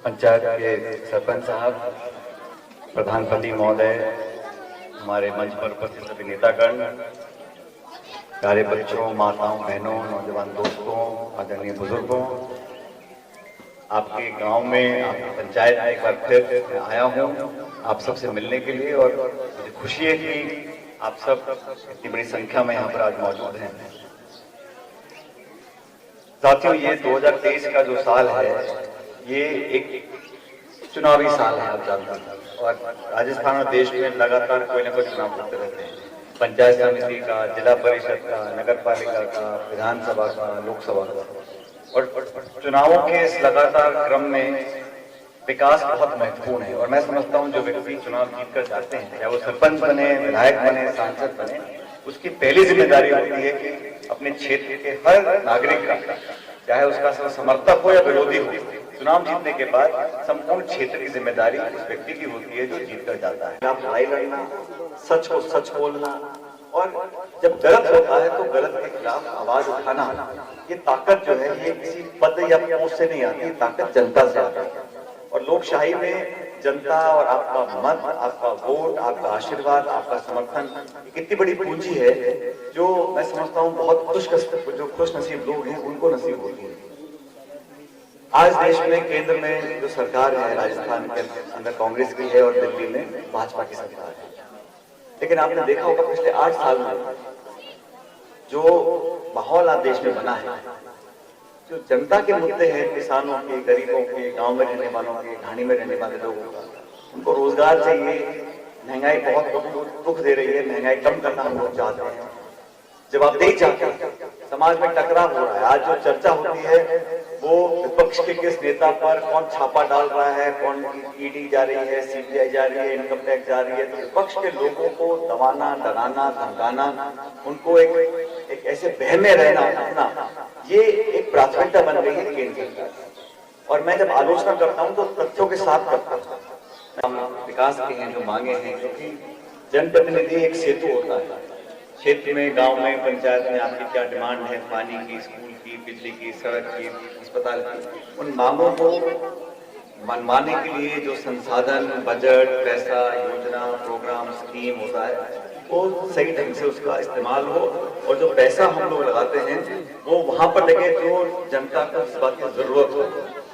पंचायत के सरपंच साहब, प्रधानपति महोदय, हमारे मंच पर उपस्थित सभी नेतागण, प्यारे बच्चों, माताओं, बहनों, नौजवान दोस्तों, आदरणीय बुजुर्गों, आपके गांव में, आपकी पंचायत में एक बार फिर आया हूं आप सबसे मिलने के लिए। और मुझे खुशी है कि आप सब इतनी बड़ी संख्या में यहाँ पर आज मौजूद हैं। साथियों, ये 2023 का जो साल है, ये एक चुनावी साल है, आप जानते हैं। और राजस्थान और देश में लगातार कोई ना कोई चुनाव होते रहते हैं। पंचायत समिति का, जिला परिषद का, नगर पालिका का, विधानसभा का, लोकसभा का। और चुनावों के इस लगातार क्रम में विकास बहुत महत्वपूर्ण है। और मैं समझता हूं जो व्यक्ति चुनाव जीत कर जाते हैं, चाहे वो सरपंच बने, विधायक बने, सांसद बने, उसकी पहली जिम्मेदारी होती है कि अपने क्षेत्र के हर नागरिक का, चाहे उसका समर्थक हो या विरोधी हो, चुनाव जीतने के बाद संपूर्ण क्षेत्र की जिम्मेदारी उस व्यक्ति की होती है जो जीत कर जाता है। आप लड़ाई लड़ना, सच को सच बोलना, और जब गलत होता है तो गलत के खिलाफ आवाज उठाना, ये ताकत जो है ये किसी पद या पोस्ट से नहीं आती, ताकत जनता से आती है। और लोकशाही में जनता और आपका मत, आपका वोट, आपका आशीर्वाद, आपका समर्थन कितनी बड़ी पूंजी है, जो मैं समझता हूँ बहुत जो खुश नसीब लोग हैं उनको नसीब होती है। आज देश में केंद्र में जो सरकार है, राजस्थान के अंदर कांग्रेस की है और दिल्ली में भाजपा की सरकार है। लेकिन आपने देखा होगा पिछले 8 साल में जो माहौल आज देश में बना है, जो जनता के मुद्दे हैं, किसानों के, गरीबों के, गांव में रहने वालों के, ढाणी में रहने वाले लोगों का, उनको रोजगार चाहिए, महंगाई बहुत दुख दे रही है, महंगाई कम करना हम लोग चाहते हैं, जवाबदेही चाहते हैं, समाज में टकराव हो रहा है। आज जो चर्चा होती है वो विपक्ष के किस नेता पर कौन छापा डाल रहा है, कौन ईडी जा रही है, सीबीआई जा रही है, इनकम टैक्स जा रही है। तो विपक्ष के लोगों को दबाना, डराना, धमकाना, उनको एक ऐसे बहम में रहना, ये एक प्राथमिकता बन गई है केंद्र सरकार। और मैं जब आलोचना करता हूं तो तथ्यों के साथ करता हूं। हम विकास के हैं जो मांगे हैं, क्योंकि जनप्रतिनिधि एक सेतु होता है। क्षेत्र में, गांव में, पंचायत में आपकी क्या डिमांड है, पानी की, स्कूल की, बिजली की, सड़क की, अस्पताल की, उन मांगों को मनवाने के लिए जो संसाधन, बजट, पैसा, योजना, प्रोग्राम, स्कीम होता है, वो सही ढंग से उसका इस्तेमाल हो। और जो पैसा हम लोग लगाते हैं वो वहां पर लगे जो जनता को इस बात की जरूरत हो।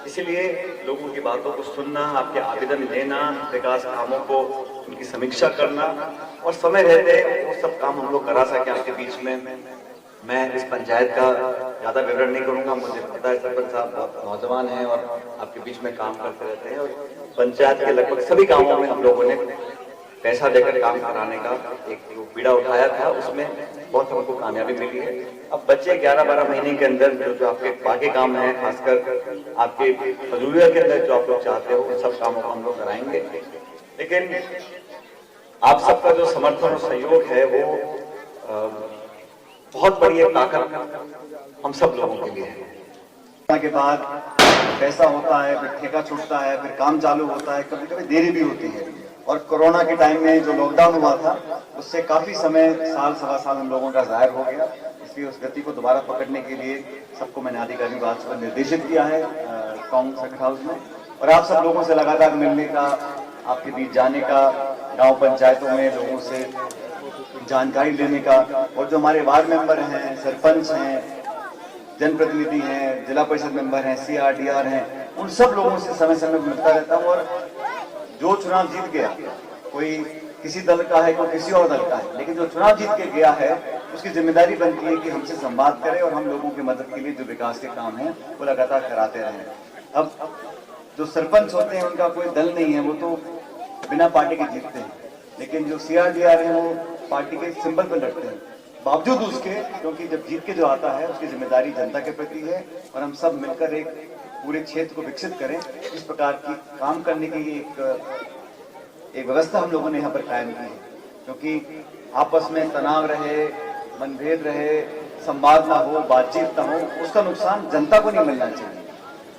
इसीलिए लोगों की बातों को सुनना, आपके आवेदन लेना, विकास कामों को उनकी समीक्षा करना, और समय रहते वो सब काम हम लोग करा सके आपके बीच में। मैं इस पंचायत का ज्यादा विवरण नहीं करूंगा, मुझे पता है सरपंच साहब बहुत नौजवान हैं और आपके बीच में काम करते रहते हैं। और पंचायत के लगभग सभी कामों में हम लोगों ने पैसा देकर काम कराने का एक जो बीड़ा उठाया था, उसमें बहुत हमको कामयाबी मिली है। अब बच्चे 11-12 महीने के अंदर जो आपके बाकी काम हैं, खासकर आपके फजूलिया के अंदर जो आप लोग चाहते हो, उन सब कामों को हम लोग कराएंगे। लेकिन आप सबका जो समर्थन और सहयोग है वो बहुत बड़ी एक ताकत हम सब लोगों के लिए है। के बाद पैसा होता है, फिर ठेका छूटता है, फिर काम चालू होता है, कभी कभी देरी भी होती है। और कोरोना के टाइम में जो लॉकडाउन हुआ था, उससे काफी समय, साल सवा साल हम लोगों का जाहिर हो गया। इसलिए उस गति को दोबारा पकड़ने के लिए सबको मैंने आधिकारिक बात पर निर्देशित किया है कांग्रेस सर्किट हाउस में। और आप सब लोगों से लगातार मिलने का, आपके बीच जाने का, गांव पंचायतों में लोगों से जानकारी लेने का, और जो हमारे वार्ड मेंबर हैं, सरपंच हैं, जनप्रतिनिधि हैं, जिला परिषद मेंबर हैं, CRDR हैं, उन सब लोगों से समय समय पर मिलता रहता हूँ। और जो चुनाव जीत गया, कोई किसी दल का है, कोई किसी और दल का है, लेकिन जो चुनाव जीत के गया है उसकी जिम्मेदारी बनती है कि हमसे संवाद करे और हम लोगों की मदद के लिए जो विकास के काम हैं वो लगातार कराते रहें। अब जो सरपंच होते हैं उनका कोई दल नहीं है, वो तो बिना पार्टी के जीतते हैं, लेकिन जो CRDR है वो पार्टी के सिंबल पर लड़ते हैं। बावजूद उसके, क्योंकि जब जीत के जो आता है उसकी जिम्मेदारी जनता के प्रति है, और हम सब मिलकर एक पूरे क्षेत्र को विकसित करें, इस प्रकार की काम करने की एक व्यवस्था हम लोगों ने यहाँ पर कायम की है। क्योंकि आपस में तनाव रहे, मनभेद रहे, संवाद ना हो, बातचीत ना हो, उसका नुकसान जनता को नहीं मिलना चाहिए।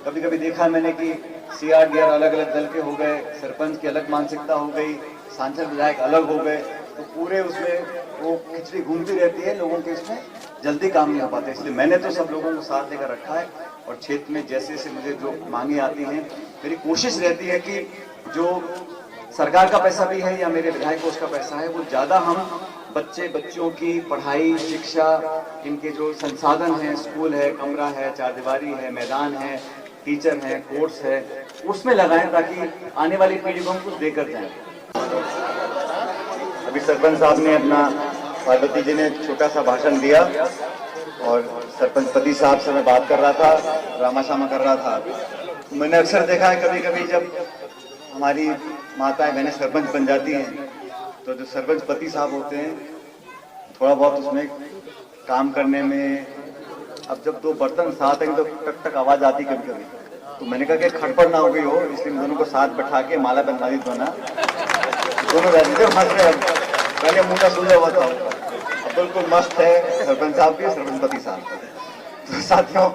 कभी कभी देखा मैंने कि CRDR अलग अलग दल के हो गए, सरपंच की अलग मानसिकता हो गई, सांसद विधायक अलग हो गए, तो पूरे उसमें वो खिचड़ी घूमती रहती है लोगों के इसमें जल्दी काम नहीं हो पाते, इसलिए मैंने तो सब लोगों को साथ लेकर रखा है। और क्षेत्र में जैसे जैसे मुझे जो मांगे आती हैं, मेरी कोशिश रहती है कि जो सरकार का पैसा भी है या मेरे विधायक कोष का पैसा है, वो ज़्यादा हम बच्चों की पढ़ाई, शिक्षा, इनके जो संसाधन हैं, स्कूल है, कमरा है, चारदीवारी है, मैदान है, टीचर हैं, कोर्स है, उसमें लगाएं ताकि आने वाली पीढ़ी को हम कुछ देकर जाएं। अभी सरपंच साहब ने अपना, पार्वती जी ने छोटा सा भाषण दिया और सरपंच पति साहब से मैं बात कर रहा था, रामाशामा कर रहा था। मैंने अक्सर देखा है कभी कभी जब हमारी माताएं बहनें सरपंच बन जाती हैं तो जो सरपंच पति साहब होते हैं थोड़ा बहुत उसमें काम करने में, अब जब दो बर्तन साथ हैं तो टक टक आवाज आती कभी कभी, तो मैंने कहा कि खड़पड़ ना हो गई हो, इसलिए दोनों को साथ बैठा के माला बनवा दी दोनों वैसे मस्त है। पहले मुंह का सूझा हुआ था, अब बिल्कुल मस्त है सरपंच साहब भी, सरपंच पति साहब का। तो साथियों,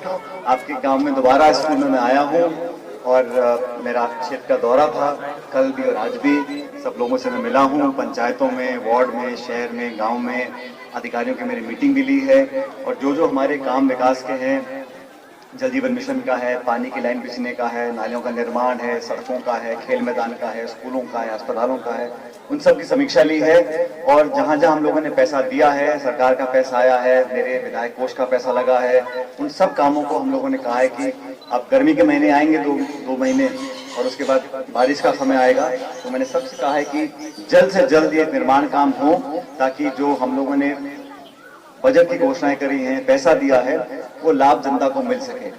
आपके गांव में दोबारा स्कूल में मैं आया हूँ और मेरा क्षेत्र का दौरा था कल भी और आज भी। सब लोगों से मैं मिला हूँ, पंचायतों में, वार्ड में, शहर में, गांव में, अधिकारियों की मेरी मीटिंग भी ली है। और जो जो हमारे काम विकास के हैं, जल जीवन मिशन का है, पानी की लाइन बिछने का है, नालियों का निर्माण है, सड़कों का है, खेल मैदान का है, स्कूलों का है, अस्पतालों का है, उन सब की समीक्षा ली है। और जहां जहां हम लोगों ने पैसा दिया है, सरकार का पैसा आया है, मेरे विधायक कोष का पैसा लगा है, उन सब कामों को हम लोगों ने कहा है कि अब गर्मी के महीने आएंगे, दो महीने, और उसके बाद बारिश का समय आएगा, तो मैंने सबसे कहा है कि जल्द से जल्द ये निर्माण काम हो, ताकि जो हम लोगों ने बजट की घोषणाएं करी हैं, पैसा दिया है, वो लाभ जनता को मिल सके।